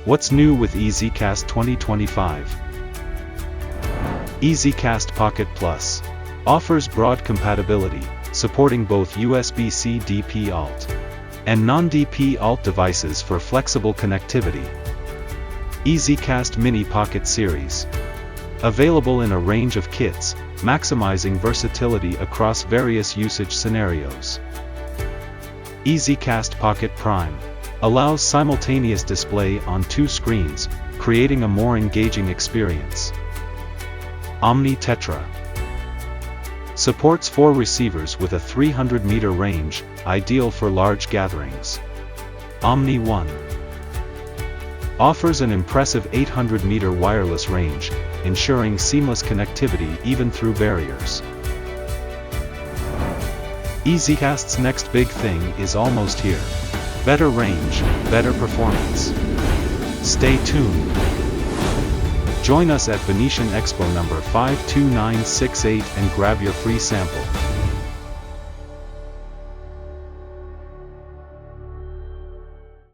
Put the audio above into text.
What's new with EZCast 2025? EZCast Pocket Plus offers broad compatibility, supporting both USB-C DP-Alt and non-DP-Alt devices for flexible connectivity. EZCast Mini Pocket Series. Available in a range of kits, maximizing versatility across various usage scenarios. EZCast Pocket Prime allows simultaneous display on 2 screens, creating a more engaging experience. Omni Tetra supports 4 receivers with a 300-meter range, ideal for large gatherings. Omni One offers an impressive 800-meter wireless range, ensuring seamless connectivity even through barriers. EZCast's next big thing is almost here. Better range, better performance. Stay tuned. Join us at Venetian Expo number 52968 and grab your free sample.